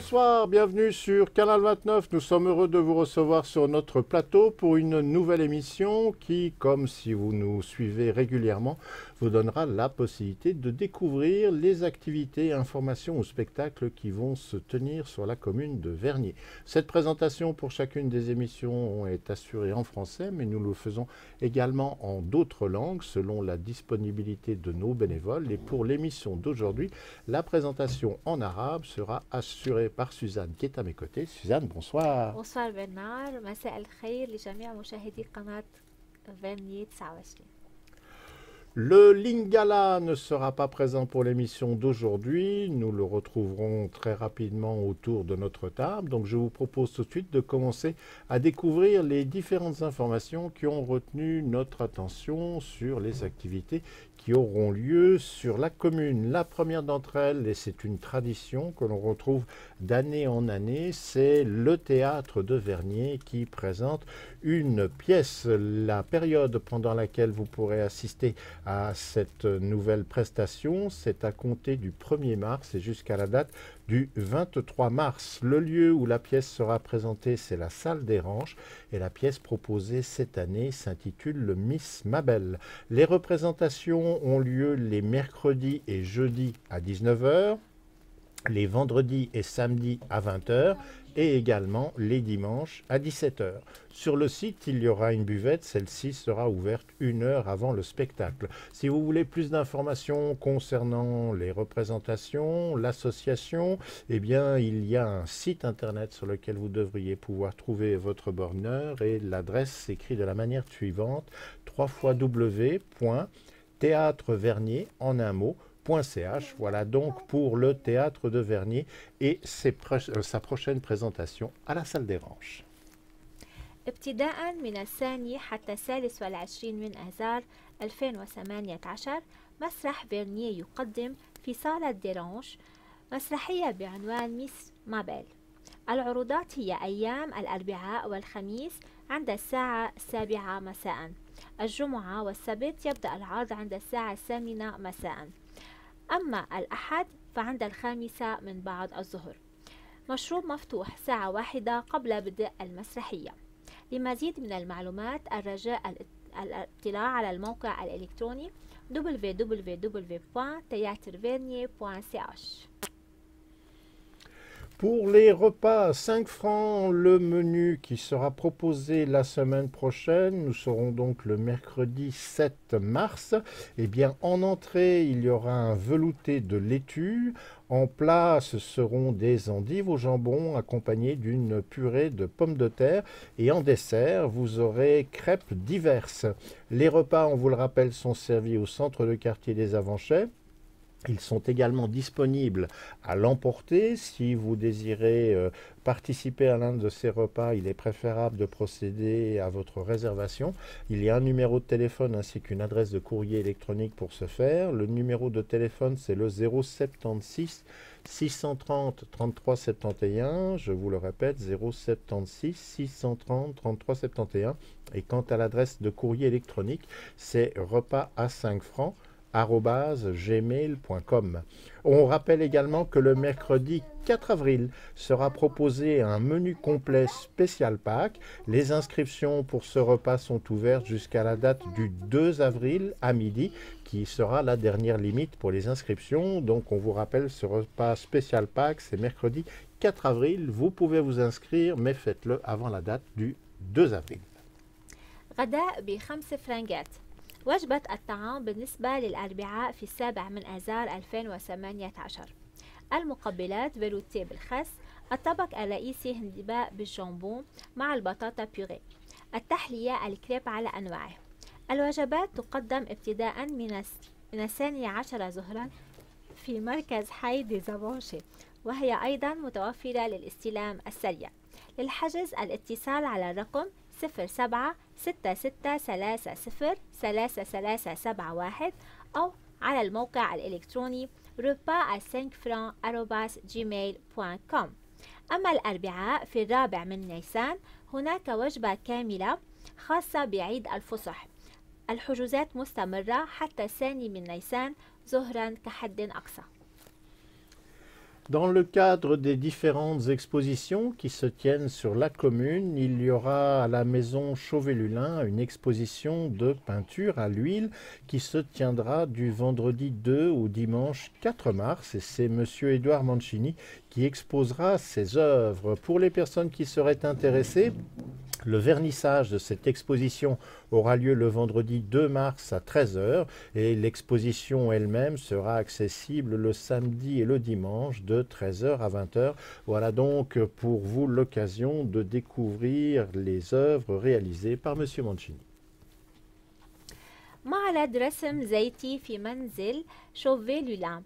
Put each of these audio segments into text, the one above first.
Bonsoir, bienvenue sur Canal 29. Nous sommes heureux de vous recevoir sur notre plateau pour une nouvelle émission qui, comme si vous nous suivez régulièrement, vous donnera la possibilité de découvrir les activités, informations ou spectacles qui vont se tenir sur la commune de Vernier. Cette présentation pour chacune des émissions est assurée en français, mais nous le faisons également en d'autres langues selon la disponibilité de nos bénévoles. Et pour l'émission d'aujourd'hui, la présentation en arabe sera assurée par Suzanne qui est à mes côtés. Suzanne, bonsoir. bonsoir برنار مساء الخير لجميع مشاهدي قناة فيرنيي 29. Le Lingala ne sera pas présent pour l'émission d'aujourd'hui. Nous le retrouverons très rapidement autour de notre table. Donc je vous propose tout de suite de commencer à découvrir les différentes informations qui ont retenu notre attention sur les activités qui auront lieu sur la commune. La première d'entre elles, et c'est une tradition que l'on retrouve d'année en année, c'est le théâtre de Vernier qui présente une pièce. La période pendant laquelle vous pourrez assister à cette nouvelle prestation, c'est à compter du 1er mars et jusqu'à la date du 23 mars. Le lieu où la pièce sera présentée, c'est la salle des Ranches et la pièce proposée cette année s'intitule le Miss Mabel. Les représentations ont lieu les mercredis et jeudis à 19 h, les vendredis et samedis à 20 h et également les dimanches à 17 h. Sur le site, il y aura une buvette. Celle-ci sera ouverte 1 heure avant le spectacle. Si vous voulez plus d'informations concernant les représentations, l'association, eh bien, il y a un site internet sur lequel vous devriez pouvoir trouver votre bonheur et l'adresse s'écrit de la manière suivante: www.théâtrevernier en un mot. .ch. Voilà donc pour le théâtre de Vernier et sa prochaine présentation à la salle des Ranches. ابتداء من الثاني حتى الثالث والعشرين من آذار 2018 مسرح فيرنيه يقدم في صالة ديرانش مسرحية بعنوان ميس مابيل. العروضات هي أيام الأربعاء والخميس عند الساعة 7 مساء. الجمعة والسبت يبدأ العرض عند الساعة 8 مساء. أما الأحد فعند 5 من بعد الظهر. مشروب مفتوح ساعة واحدة قبل بدء المسرحية. لمزيد من المعلومات الرجاء الاطلاع على الموقع الإلكتروني www.theatervernier.ch. Pour les repas à 5 francs, le menu qui sera proposé la semaine prochaine, nous serons donc le mercredi 7 mars. Eh bien, en entrée, il y aura un velouté de laitue. En plat, ce seront des endives au jambon accompagnées d'une purée de pommes de terre. Et en dessert, vous aurez crêpes diverses. Les repas, on vous le rappelle, sont servis au centre de quartier des Avanchets. Ils sont également disponibles à l'emporter. Si vous désirez participer à l'un de ces repas, il est préférable de procéder à votre réservation. Il y a un numéro de téléphone ainsi qu'une adresse de courrier électronique pour ce faire. Le numéro de téléphone, c'est le 076 630 33 71. Je vous le répète, 076 630 33 71. Et quant à l'adresse de courrier électronique, c'est repas à 5 francs. @gmail.com. On rappelle également que le mercredi 4 avril sera proposé un menu complet spécial Pâques. Les inscriptions pour ce repas sont ouvertes jusqu'à la date du 2 avril à midi, qui sera la dernière limite pour les inscriptions. Donc on vous rappelle, ce repas spécial Pâques, c'est mercredi 4 avril. Vous pouvez vous inscrire, mais faites-le avant la date du 2 avril. غداء ب5 فرنجات. وجبة الطعام بالنسبة للأربعاء في 7 من آذار 2018. المقبلات فيلوتيه بالخس. الطبق الرئيسي هندباء بالجامبون مع البطاطا بيوري. التحلية الكريب على أنواعه. الوجبات تقدم ابتداء من 12 ظهرا في مركز حي دي زافونشي، وهي أيضا متوفرة للاستلام السريع. للحجز الاتصال على الرقم 0766303371 أو على الموقع الإلكتروني repas@5francs@gmail.com. أما الأربعاء في 4 من نيسان هناك وجبة كاملة خاصة بعيد الفصح. الحجوزات مستمرة حتى 2 من نيسان ظهرا كحد أقصى. Dans le cadre des différentes expositions qui se tiennent sur la commune, il y aura à la maison Chauvet-Lulin une exposition de peinture à l'huile qui se tiendra du vendredi 2 au dimanche 4 mars et c'est monsieur Édouard Mancini qui exposera ses œuvres. Pour les personnes qui seraient intéressées, le vernissage de cette exposition aura lieu le vendredi 2 mars à 13 heures et l'exposition elle-même sera accessible le samedi et le dimanche de 13 heures à 20 heures. Voilà donc pour vous l'occasion de découvrir les œuvres réalisées par M. Mancini. معرض رسم زيتي في منزل شوفي لولان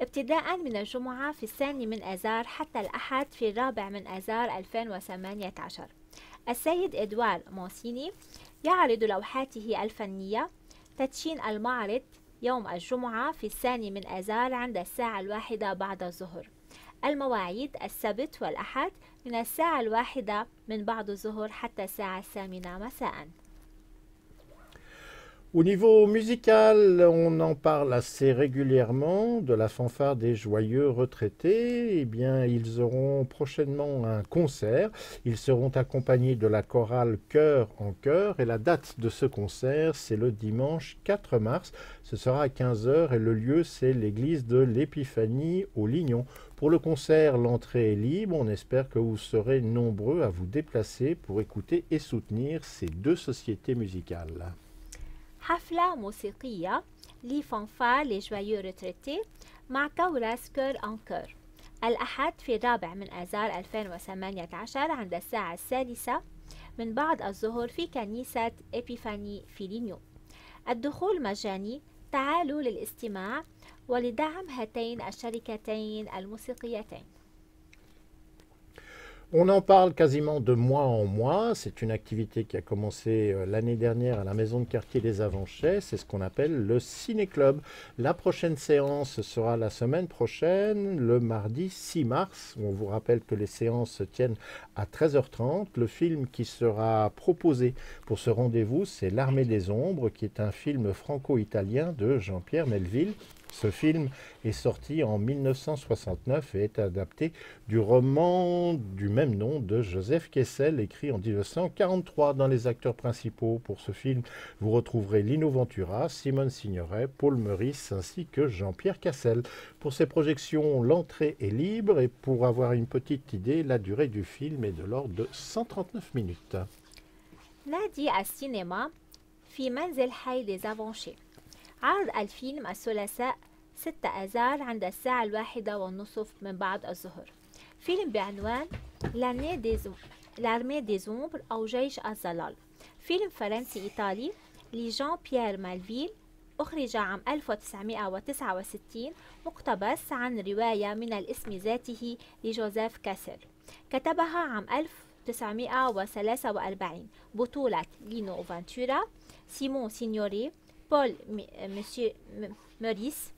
ابتداء من الجمعة في الثاني من آذار حتى الأحد في الرابع من آذار 2018. السيد إدوار مونسيني يعرض لوحاته الفنية. تدشين المعرض يوم الجمعة في الثاني من آذار عند الساعة 1 بعد الظهر. المواعيد السبت والأحد من الساعة 1 من بعد الظهر حتى الساعة 8 مساء. Au niveau musical, on en parle assez régulièrement de la fanfare des joyeux retraités. Eh bien, ils auront prochainement un concert. Ils seront accompagnés de la chorale Chœur en Chœur. Et la date de ce concert, c'est le dimanche 4 mars. Ce sera à 15 heures et le lieu, c'est l'église de l'Épiphanie au Lignon. Pour le concert, l'entrée est libre. On espère que vous serez nombreux à vous déplacer pour écouter et soutenir ces deux sociétés musicales. حفلة موسيقية لفانفار لجوايو ريتريتي مع كوراس كور أن كور الأحد في الرابع من آذار 2018 عند الساعة 3 من بعد الظهر في كنيسة إبيفاني في لينيو. الدخول مجاني. تعالوا للاستماع ولدعم هاتين الشركتين الموسيقيتين. On en parle quasiment de mois en mois. C'est une activité qui a commencé l'année dernière à la maison de quartier des Avanchais. C'est ce qu'on appelle le Ciné-Club. La prochaine séance sera la semaine prochaine, le mardi 6 mars. On vous rappelle que les séances se tiennent à 13h30. Le film qui sera proposé pour ce rendez-vous, c'est L'Armée des Ombres, qui est un film franco-italien de Jean-Pierre Melville. Ce film est sorti en 1969 et est adapté du roman du même nom de Joseph Kessel, écrit en 1943. Dans les acteurs principaux pour ce film, vous retrouverez Lino Ventura, Simone Signoret, Paul Meurice ainsi que Jean-Pierre Cassel. Pour ces projections, l'entrée est libre et pour avoir une petite idée, la durée du film est de l'ordre de 139 minutes. نادي السينما في منزل حي لزافونشي. عرض الفيلم الثلاثاء 6 آذار عند الساعة 1:30 من بعد الظهر. فيلم بعنوان لارمي دي زومبر أو جيش الظلال. فيلم فرنسي إيطالي لجان بيير مالفيل، أخرج عام 1969 مقتبس عن رواية من الاسم ذاته لجوزيف كاسل كتبها عام 1943. بطولة لينو فانتورا، سيمون سينيوري، بول موريس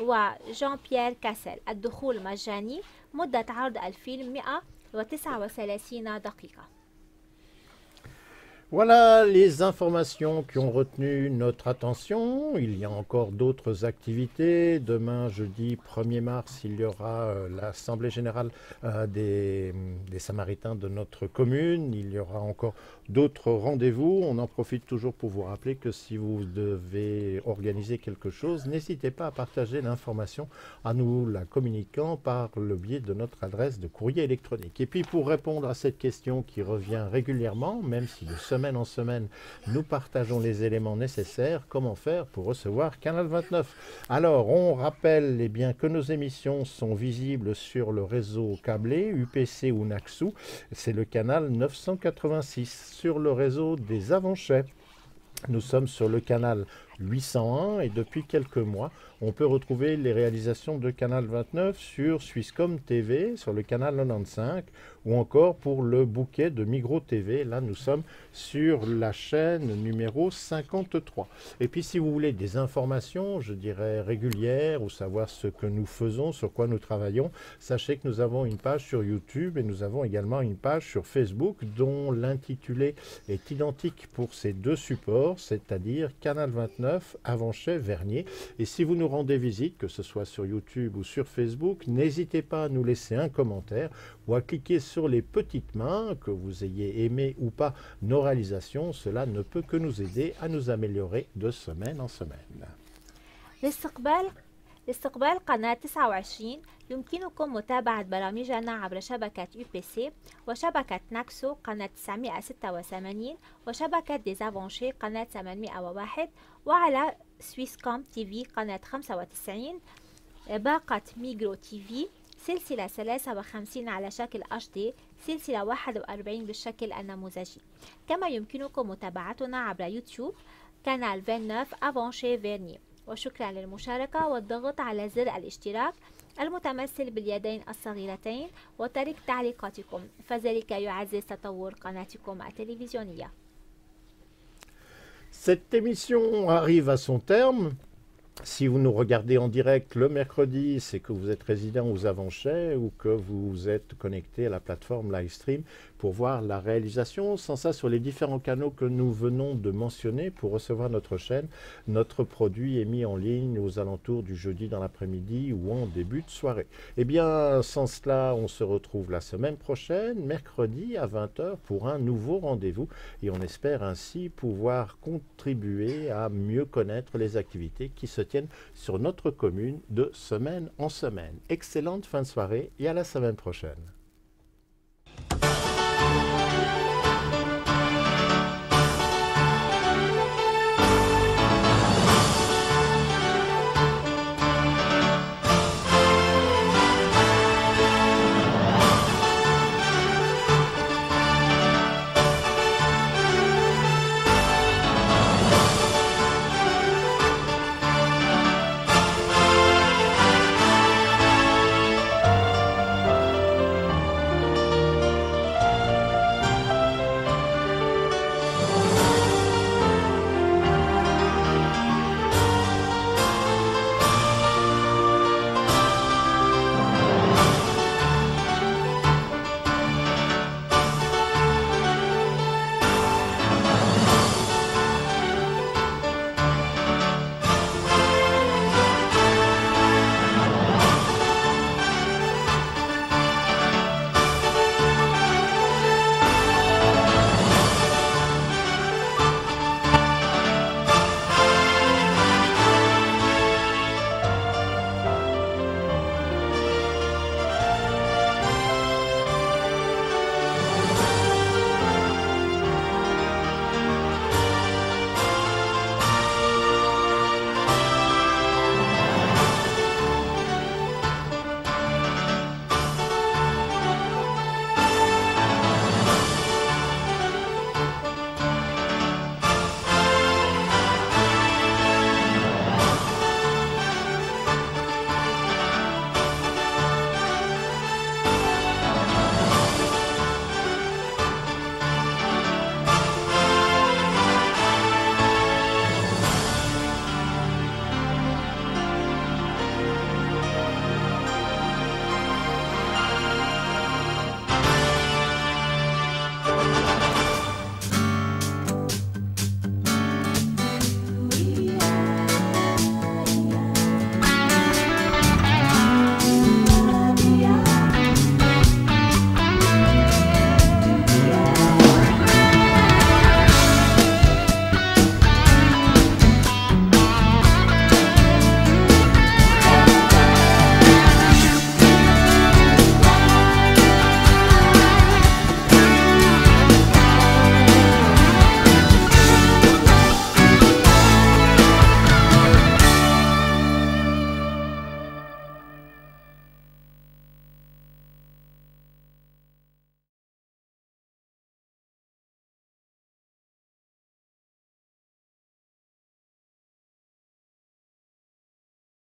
وجان بيير كاسل. الدخول مجاني. مدة عرض الفيلم 139 دقيقة. Voilà les informations qui ont retenu notre attention. Il y a encore d'autres activités. Demain, jeudi 1er mars, il y aura l'Assemblée générale des Samaritains de notre commune. Il y aura encore d'autres rendez-vous. On en profite toujours pour vous rappeler que si vous devez organiser quelque chose, n'hésitez pas à partager l'information en nous la communiquant par le biais de notre adresse de courrier électronique. Et puis pour répondre à cette question qui revient régulièrement, même si de semaine en semaine, nous partageons les éléments nécessaires. Comment faire pour recevoir Canal 29? Alors, on rappelle bien que nos émissions sont visibles sur le réseau câblé UPC ou Naxu. C'est le canal 986. Sur le réseau des Avanchais, nous sommes sur le canal 801 et depuis quelques mois, on peut retrouver les réalisations de Canal 29 sur Swisscom TV, sur le canal 95 ou encore pour le bouquet de Migros TV. Là, nous sommes sur la chaîne numéro 53. Et puis, si vous voulez des informations, je dirais régulières ou savoir ce que nous faisons, sur quoi nous travaillons, sachez que nous avons une page sur YouTube et nous avons également une page sur Facebook dont l'intitulé est identique pour ces deux supports, c'est-à-dire Canal 29 39 Avanchet Vernier. Et si vous nous rendez visite, que ce soit sur YouTube ou sur Facebook, n'hésitez pas à nous laisser un commentaire ou à cliquer sur les petites mains, que vous ayez aimé ou pas nos réalisations. Cela ne peut que nous aider à nous améliorer de semaine en semaine. لاستقبال قناة 29 يمكنكم متابعة برامجنا عبر شبكة UPC وشبكة ناكسو قناة 986 وشبكة ديزافونشي قناة 801 وعلى سويسكوم تي في قناة 95 باقة ميجرو تي في سلسلة 53 على شكل HD سلسلة 41 بالشكل النموذجي. كما يمكنكم متابعتنا عبر يوتيوب قناة 29 أفانشي فيرني. وشكرا للمشاركة والضغط على زر الاشتراك المتمثل باليدين الصغيرتين وترك تعليقاتكم فذلك يعزز تطور قناتكم التلفزيونية. Cette émission arrive à son terme. Si vous nous regardez en direct le mercredi, c'est que vous êtes résident aux Avanchet ou que vous êtes connecté à la plateforme Livestream pour voir la réalisation. Sans ça, sur les différents canaux que nous venons de mentionner pour recevoir notre chaîne, notre produit est mis en ligne aux alentours du jeudi dans l'après-midi ou en début de soirée. Eh bien, sans cela, on se retrouve la semaine prochaine, mercredi à 20 h pour un nouveau rendez-vous et on espère ainsi pouvoir contribuer à mieux connaître les activités qui se tiennent sur notre commune de semaine en semaine. Excellente fin de soirée et à la semaine prochaine.